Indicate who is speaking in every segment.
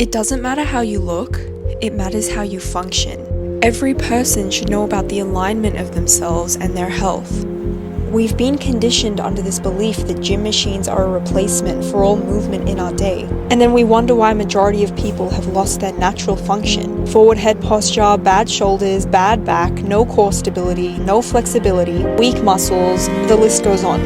Speaker 1: It doesn't matter how you look, it matters how you function. Every person should know about the alignment of themselves and their health. We've been conditioned under this belief that gym machines are a replacement for all movement in our day. And then we wonder why a majority of people have lost their natural function. Forward head posture, bad shoulders, bad back, no core stability, no flexibility, weak muscles, the list goes on.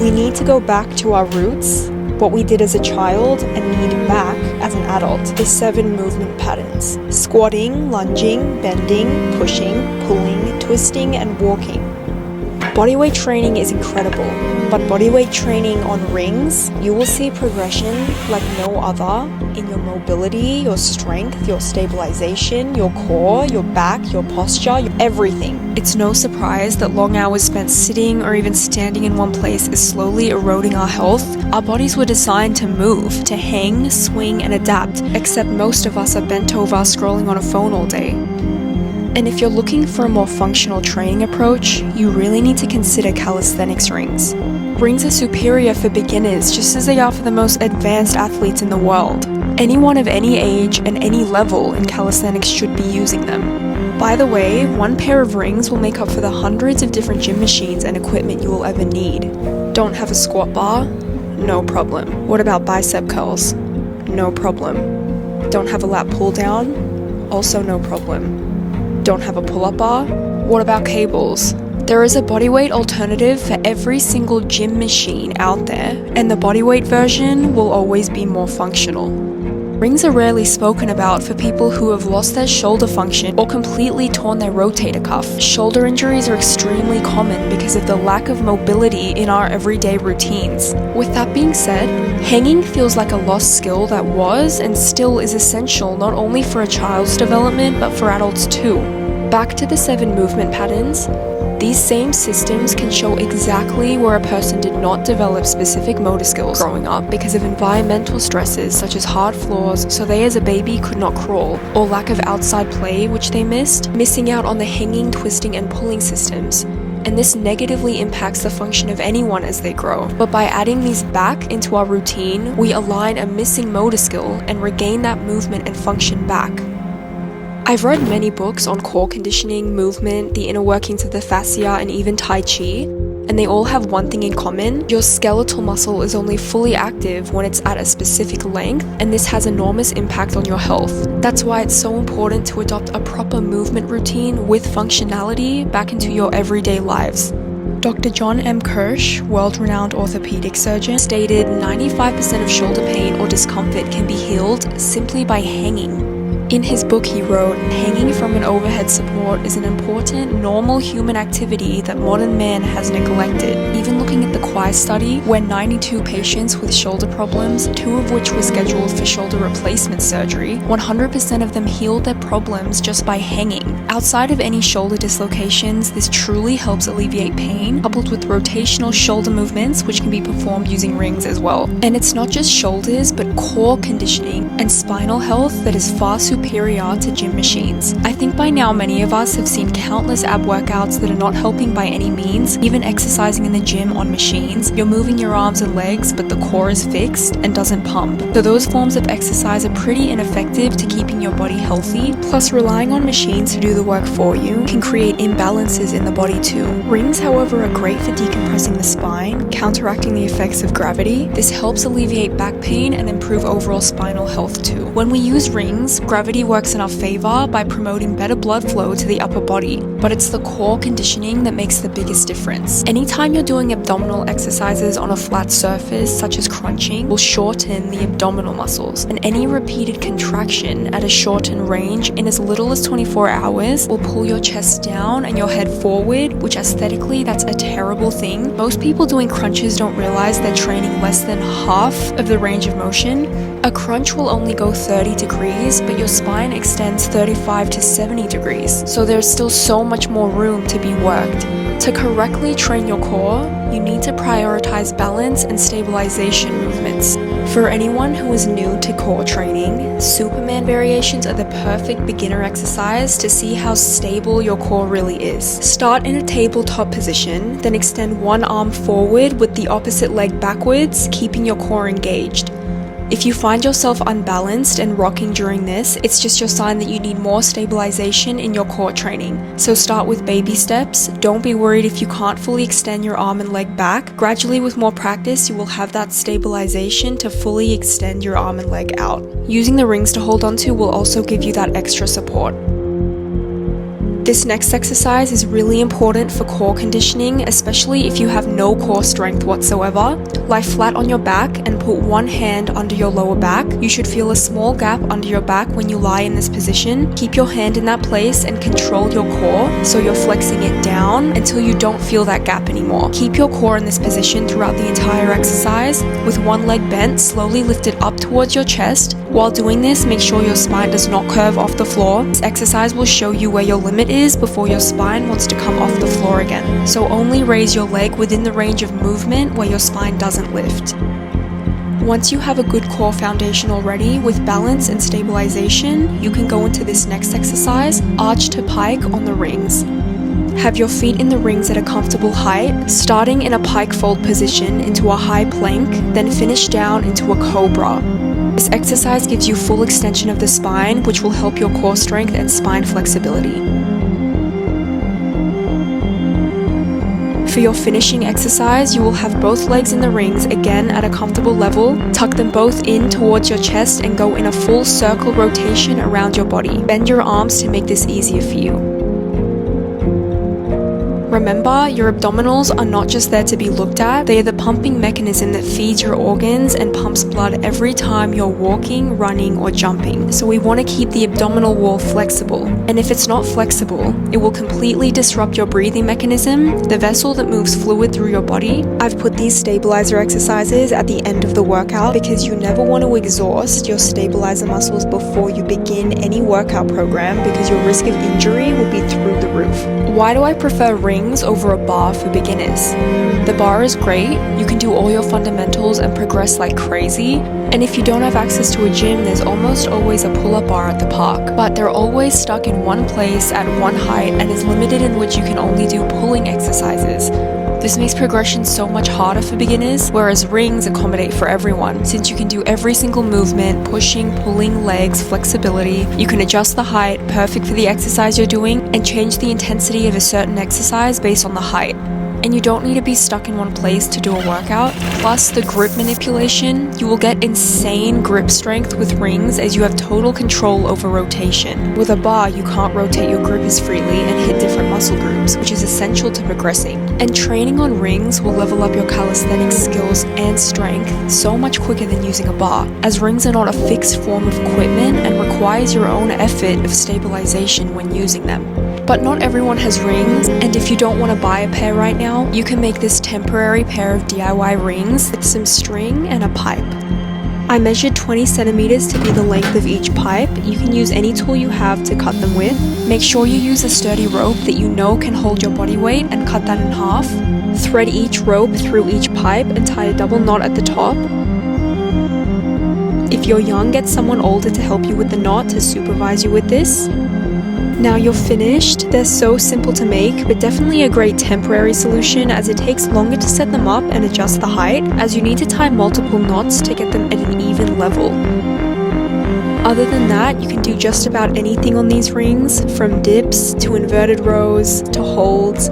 Speaker 1: We need to go back to our roots, what we did as a child, and need back as an adult. The 7 movement patterns: squatting, lunging, bending, pushing, pulling, twisting, and walking. Bodyweight training is incredible, but bodyweight training on rings, you will see progression like no other in your mobility, your strength, your stabilization, your core, your back, your posture, everything. It's no surprise that long hours spent sitting or even standing in one place is slowly eroding our health. Our bodies were designed to move, to hang, swing, and adapt, except most of us are bent over scrolling on a phone all day. And if you're looking for a more functional training approach, you really need to consider calisthenics rings. Rings are superior for beginners just as they are for the most advanced athletes in the world. Anyone of any age and any level in calisthenics should be using them. By the way, one pair of rings will make up for the hundreds of different gym machines and equipment you will ever need. Don't have a squat bar? No problem. What about bicep curls? No problem. Don't have a lat pull down? Also no problem. Don't have a pull-up bar? What about cables? There is a bodyweight alternative for every single gym machine out there, and the bodyweight version will always be more functional. Rings are rarely spoken about for people who have lost their shoulder function or completely torn their rotator cuff. Shoulder injuries are extremely common because of the lack of mobility in our everyday routines. With that being said, hanging feels like a lost skill that was and still is essential not only for a child's development but for adults too. Back to the 7 movement patterns. These same systems can show exactly where a person did not develop specific motor skills growing up because of environmental stresses such as hard floors, so they as a baby could not crawl, or lack of outside play which they missed, missing out on the hanging, twisting, and pulling systems. And this negatively impacts the function of anyone as they grow. But by adding these back into our routine, we align a missing motor skill and regain that movement and function back. I've read many books on core conditioning, movement, the inner workings of the fascia, and even Tai Chi, and they all have one thing in common: your skeletal muscle is only fully active when it's at a specific length, and this has enormous impact on your health. That's why it's so important to adopt a proper movement routine with functionality back into your everyday lives. Dr. John M. Kirsch, world-renowned orthopedic surgeon, stated 95% of shoulder pain or discomfort can be healed simply by hanging. In his book he wrote, "Hanging from an overhead support is an important, normal human activity that modern man has neglected." Even looking at the QI study, where 92 patients with shoulder problems, 2 of which were scheduled for shoulder replacement surgery, 100% of them healed their problems just by hanging. Outside of any shoulder dislocations, this truly helps alleviate pain, coupled with rotational shoulder movements which can be performed using rings as well. And it's not just shoulders, but core conditioning and spinal health that is far superior to gym machines. I think by now many of us have seen countless ab workouts that are not helping by any means. Even exercising in the gym on machines, you're moving your arms and legs but the core is fixed and doesn't pump. So those forms of exercise are pretty ineffective to keeping your body healthy, plus relying on machines to do the work for you can create imbalances in the body too. Rings, however, are great for decompressing the spine, counteracting the effects of gravity. This helps alleviate back pain and improve overall spinal health too. When we use rings, gravity works in our favor by promoting better blood flow to the upper body, but it's the core conditioning that makes the biggest difference. Anytime you're doing abdominal exercises on a flat surface, such as crunching, will shorten the abdominal muscles, and any repeated contraction at a shortened range in as little as 24 hours will pull your chest down and your head forward, which aesthetically that's a terrible thing. Most people doing crunches don't realize they're training less than half of the range of motion. A crunch will only go 30 degrees, but your spine extends 35 to 70 degrees, so there's still so much more room to be worked. To correctly train your core, you need to prioritize balance and stabilization movements. For anyone who is new to core training, Superman variations are the perfect beginner exercise to see how stable your core really is. Start in a tabletop position, then extend one arm forward with the opposite leg backwards, keeping your core engaged. If you find yourself unbalanced and rocking during this, it's just your sign that you need more stabilization in your core training. So start with baby steps. Don't be worried if you can't fully extend your arm and leg back. Gradually, with more practice, you will have that stabilization to fully extend your arm and leg out. Using the rings to hold onto will also give you that extra support. This next exercise is really important for core conditioning, especially if you have no core strength whatsoever. Lie flat on your back and put one hand under your lower back. You should feel a small gap under your back when you lie in this position. Keep your hand in that place and control your core so you're flexing it down until you don't feel that gap anymore. Keep your core in this position throughout the entire exercise. With one leg bent, slowly lift it up towards your chest. While doing this, make sure your spine does not curve off the floor. This exercise will show you where your limit is before your spine wants to come off the floor again. So only raise your leg within the range of movement where your spine doesn't lift. Once you have a good core foundation already with balance and stabilization, you can go into this next exercise, arch to pike on the rings. Have your feet in the rings at a comfortable height, starting in a pike fold position into a high plank, then finish down into a cobra. This exercise gives you full extension of the spine, which will help your core strength and spine flexibility. For your finishing exercise, you will have both legs in the rings again at a comfortable level. Tuck them both in towards your chest and go in a full circle rotation around your body. Bend your arms to make this easier for you. Remember, your abdominals are not just there to be looked at, they are the pumping mechanism that feeds your organs and pumps blood every time you're walking, running, or jumping. So we want to keep the abdominal wall flexible. And if it's not flexible, it will completely disrupt your breathing mechanism, the vessel that moves fluid through your body. I've put these stabilizer exercises at the end of the workout because you never want to exhaust your stabilizer muscles before you begin any workout program because your risk of injury will be through the roof. Why do I prefer rings over a bar for beginners? The bar is great, you can do all your fundamentals and progress like crazy, and if you don't have access to a gym, there's almost always a pull-up bar at the park, but they're always stuck in one place at one height and is limited in which you can only do pulling exercises. This makes progression so much harder for beginners, whereas rings accommodate for everyone. Since you can do every single movement, pushing, pulling, legs, flexibility, you can adjust the height, perfect for the exercise you're doing, and change the intensity of a certain exercise based on the height. And you don't need to be stuck in one place to do a workout. Plus the grip manipulation, you will get insane grip strength with rings as you have total control over rotation. With a bar, you can't rotate your grip as freely and hit different muscle groups, which is essential to progressing. And training on rings will level up your calisthenics skills and strength so much quicker than using a bar, as rings are not a fixed form of equipment and requires your own effort of stabilization when using them. But not everyone has rings, and if you don't want to buy a pair right now, you can make this temporary pair of DIY rings with some string and a pipe. I measured 20 centimeters to be the length of each pipe. You can use any tool you have to cut them with. Make sure you use a sturdy rope that you know can hold your body weight and cut that in half. Thread each rope through each pipe and tie a double knot at the top. If you're young, get someone older to help you with the knot to supervise you with this. Now you're finished. They're so simple to make, but definitely a great temporary solution as it takes longer to set them up and adjust the height, as you need to tie multiple knots to get them at an even level. Other than that, you can do just about anything on these rings, from dips to inverted rows to holds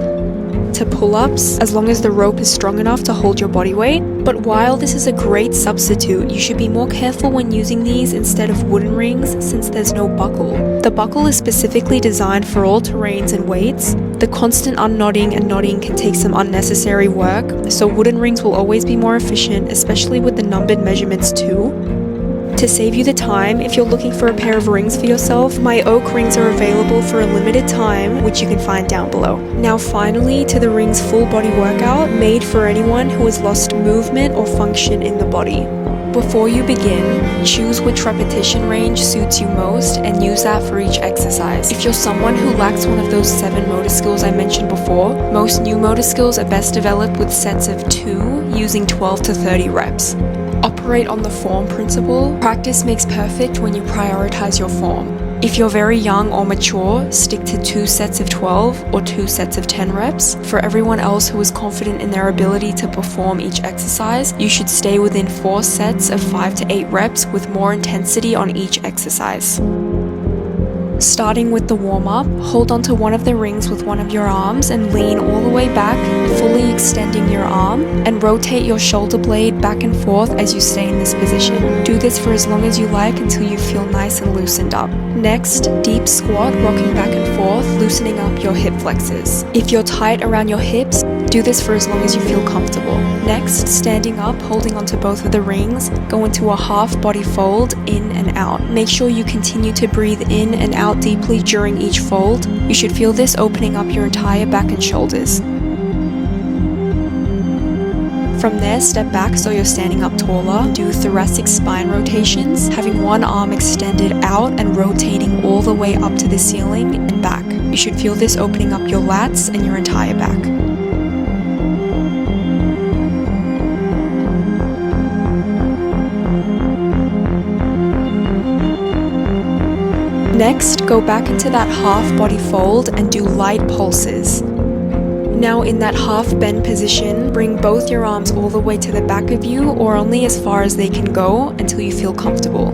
Speaker 1: to pull-ups, as long as the rope is strong enough to hold your body weight. But while this is a great substitute, you should be more careful when using these instead of wooden rings since there's no buckle. The buckle is specifically designed for all terrains and weights. The constant unknotting and knotting can take some unnecessary work, so wooden rings will always be more efficient, especially with the numbered measurements too. To save you the time, if you're looking for a pair of rings for yourself, my oak rings are available for a limited time, which you can find down below. Now finally, to the rings full body workout, made for anyone who has lost movement or function in the body. Before you begin, choose which repetition range suits you most and use that for each exercise. If you're someone who lacks one of those 7 motor skills I mentioned before, most new motor skills are best developed with sets of 2 using 12 to 30 reps. Operate on the form principle. Practice makes perfect when you prioritize your form. If you're very young or mature, stick to 2 sets of 12 or 2 sets of 10 reps. For everyone else who is confident in their ability to perform each exercise, you should stay within 4 sets of 5 to 8 reps with more intensity on each exercise. Starting with the warm-up, hold onto one of the rings with one of your arms and lean all the way back, fully extending your arm, and rotate your shoulder blade back and forth as you stay in this position. Do this for as long as you like until you feel nice and loosened up. Next, deep squat, rocking back and forth, loosening up your hip flexors. If you're tight around your hips, do this for as long as you feel comfortable. Next, standing up, holding onto both of the rings, go into a half body fold, in and out. Make sure you continue to breathe in and out deeply during each fold. You should feel this opening up your entire back and shoulders. From there, step back so you're standing up taller. Do thoracic spine rotations, having one arm extended out and rotating all the way up to the ceiling and back. You should feel this opening up your lats and your entire back. Next, go back into that half body fold and do light pulses. Now in that half bend position, bring both your arms all the way to the back of you or only as far as they can go until you feel comfortable.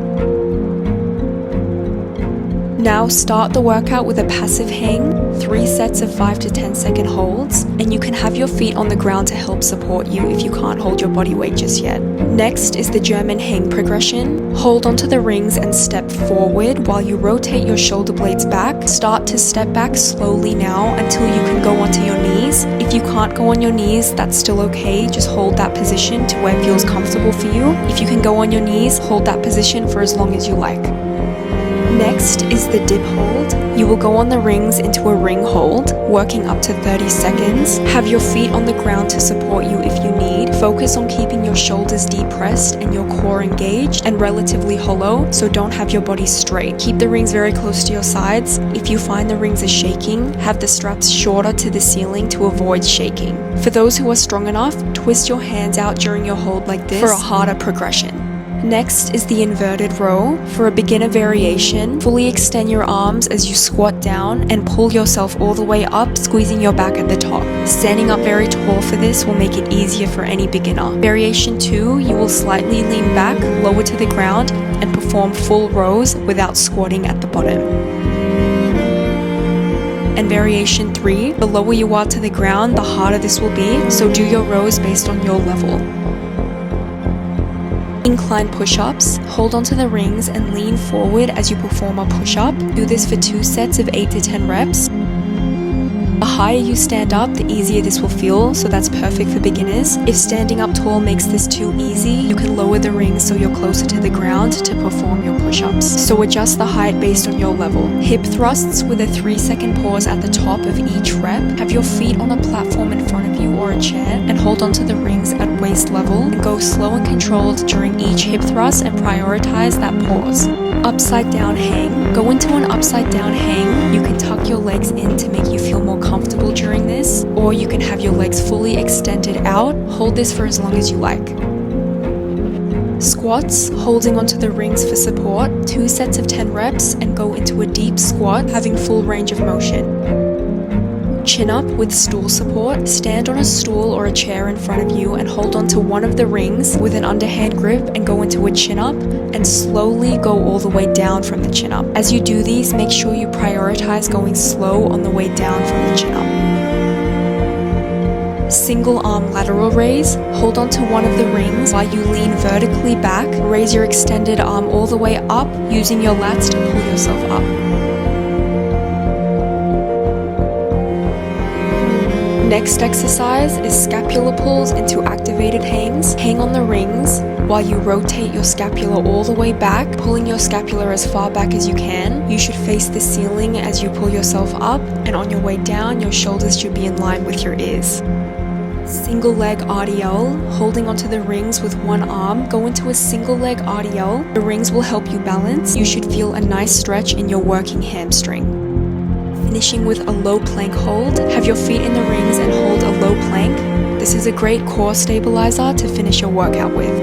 Speaker 1: Now start the workout with a passive hang, 3 sets of 5 to 10 second holds, and you can have your feet on the ground to help support you if you can't hold your body weight just yet. Next is the German hang progression. Hold onto the rings and step forward while you rotate your shoulder blades back. Start to step back slowly now until you can go onto your knees. If you can't go on your knees, that's still okay. Just hold that position to where it feels comfortable for you. If you can go on your knees, hold that position for as long as you like. Next is the dip hold. You will go on the rings into a ring hold, working up to 30 seconds. Have your feet on the ground to support you if you need. Focus on keeping your shoulders depressed and your core engaged and relatively hollow, so don't have your body straight. Keep the rings very close to your sides. If you find the rings are shaking, have the straps shorter to the ceiling to avoid shaking. For those who are strong enough, twist your hands out during your hold like this for a harder progression. Next is the inverted row. For a beginner variation, fully extend your arms as you squat down and pull yourself all the way up, squeezing your back at the top. Standing up very tall for this will make it easier for any beginner. Variation 2, you will slightly lean back, lower to the ground, and perform full rows without squatting at the bottom. And variation 3, the lower you are to the ground, the harder this will be, so do your rows based on your level. Incline push-ups. Hold onto the rings and lean forward as you perform a push-up. Do this for 2 sets of 8 to 10 reps. The higher you stand up, the easier this will feel, so that's perfect for beginners. If standing up tall makes this too easy, you can lower the rings so you're closer to the ground to perform your push-ups. So adjust the height based on your level. Hip thrusts with a 3-second pause at the top of each rep. Have your feet on a platform in front of you or a chair and hold onto the rings at waist level and go slow and controlled during each hip thrust and prioritize that pause. Upside down hang. Go into an upside down hang. You can tuck your legs in to make you feel more comfortable during this, or you can have your legs fully extended out. Hold this for as long as you like. Squats, holding onto the rings for support, 2 sets of 10 reps, and go into a deep squat, having full range of motion. Chin up with stool support. Stand on a stool or a chair in front of you and hold onto one of the rings with an underhand grip and go into a chin up and slowly go all the way down from the chin up. As you do these, make sure you prioritize going slow on the way down from the chin up. Single arm lateral raise. Hold onto one of the rings while you lean vertically back. Raise your extended arm all the way up using your lats to pull yourself up. Next exercise is scapular pulls into activated hangs. Hang on the rings while you rotate your scapula all the way back, pulling your scapula as far back as you can. You should face the ceiling as you pull yourself up, and on your way down, your shoulders should be in line with your ears. Single leg RDL, holding onto the rings with one arm, go into a single leg RDL. The rings will help you balance. You should feel a nice stretch in your working hamstring. Finishing with a low plank hold. Have your feet in the rings and hold a low plank. This is a great core stabilizer to finish your workout with.